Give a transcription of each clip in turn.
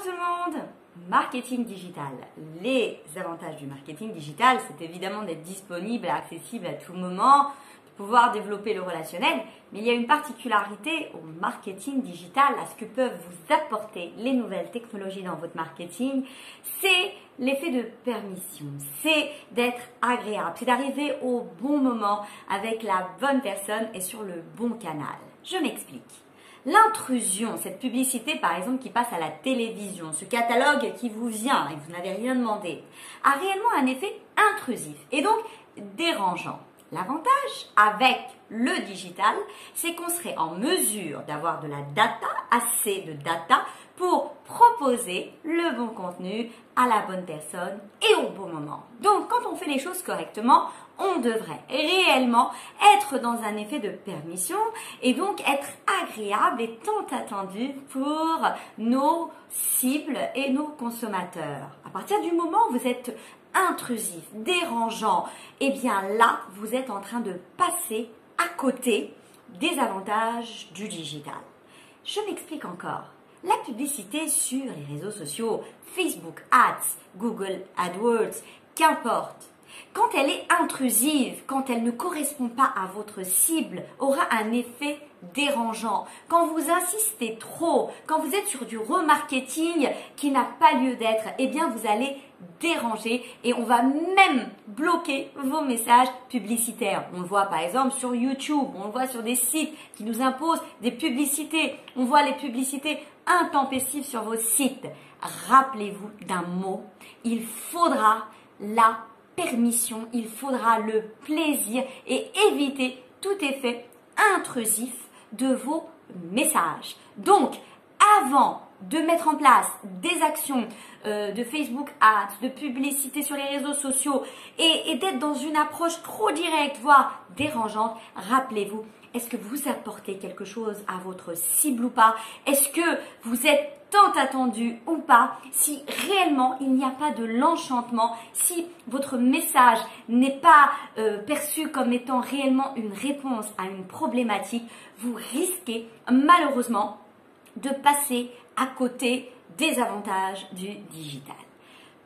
tout le monde! Marketing digital. Les avantages du marketing digital, c'est évidemment d'être disponible, accessible à tout moment, de pouvoir développer le relationnel, mais il y a une particularité au marketing digital, à ce que peuvent vous apporter les nouvelles technologies dans votre marketing, c'est l'effet de permission, c'est d'être agréable, c'est d'arriver au bon moment avec la bonne personne et sur le bon canal. Je m'explique. L'intrusion, cette publicité par exemple qui passe à la télévision, ce catalogue qui vous vient et vous n'avez rien demandé, a réellement un effet intrusif et donc dérangeant. L'avantage avec le digital, c'est qu'on serait en mesure d'avoir de la data, assez de data, pour proposer le bon contenu à la bonne personne et au bon moment. Donc, quand on fait les choses correctement, on devrait réellement être dans un effet de permission et donc être agréable et tant attendu pour nos cibles et nos consommateurs. À partir du moment où vous êtes intrusif, dérangeant, eh bien là, vous êtes en train de passer à côté des avantages du digital. Je m'explique encore. La publicité sur les réseaux sociaux, Facebook Ads, Google AdWords, qu'importe, quand elle est intrusive, quand elle ne correspond pas à votre cible, aura un effet dérangeant. Quand vous insistez trop, quand vous êtes sur du remarketing qui n'a pas lieu d'être, eh bien vous allez déranger et on va même bloquer vos messages publicitaires. On le voit par exemple sur YouTube, on le voit sur des sites qui nous imposent des publicités. On voit les publicités intempestives sur vos sites. Rappelez-vous d'un mot, il faudra la permission, il faudra le plaisir et éviter tout effet intrusif de vos messages. Donc, avant de mettre en place des actions de Facebook Ads, de publicité sur les réseaux sociaux et d'être dans une approche trop directe, voire dérangeante, rappelez-vous, est-ce que vous apportez quelque chose à votre cible ou pas? Est-ce que vous êtes tant attendu ou pas? Si réellement il n'y a pas de l'enchantement, si votre message n'est pas perçu comme étant réellement une réponse à une problématique, vous risquez malheureusement de passer à côté des avantages du digital.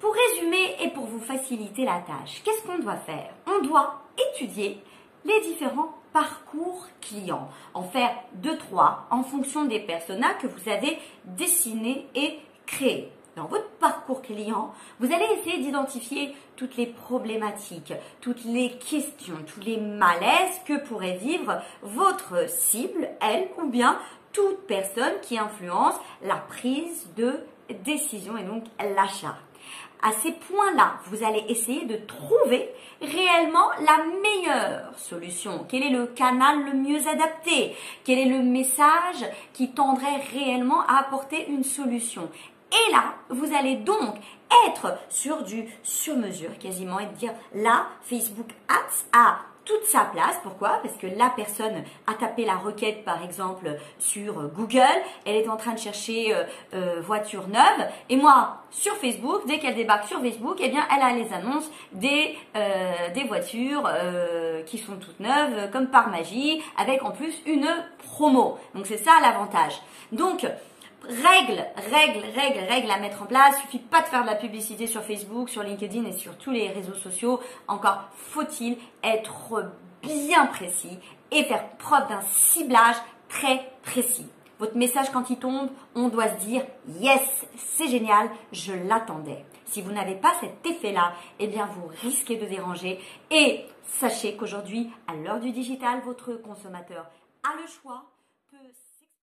Pour résumer et pour vous faciliter la tâche, qu'est-ce qu'on doit faire? On doit étudier les différents parcours clients, en faire 2-3 en fonction des personas que vous avez dessinés et créés. Dans votre parcours client, vous allez essayer d'identifier toutes les problématiques, toutes les questions, tous les malaises que pourrait vivre votre cible, elle, ou bien toute personne qui influence la prise de décision et donc l'achat. À ces points-là, vous allez essayer de trouver réellement la meilleure solution. Quel est le canal le mieux adapté? Quel est le message qui tendrait réellement à apporter une solution? Et là, vous allez donc être sur du sur-mesure quasiment et dire là, Facebook Ads a toute sa place. Pourquoi? Parce que la personne a tapé la requête par exemple sur Google, elle est en train de chercher voiture neuve et moi sur Facebook, dès qu'elle débarque sur Facebook, eh bien elle a les annonces des voitures qui sont toutes neuves comme par magie avec en plus une promo. Donc c'est ça l'avantage. Donc règle à mettre en place. Il ne suffit pas de faire de la publicité sur Facebook, sur LinkedIn et sur tous les réseaux sociaux. Encore faut-il être bien précis et faire preuve d'un ciblage très précis. Votre message quand il tombe, on doit se dire « Yes, c'est génial, je l'attendais ». Si vous n'avez pas cet effet-là, eh bien vous risquez de déranger. Et sachez qu'aujourd'hui, à l'heure du digital, votre consommateur a le choix, peut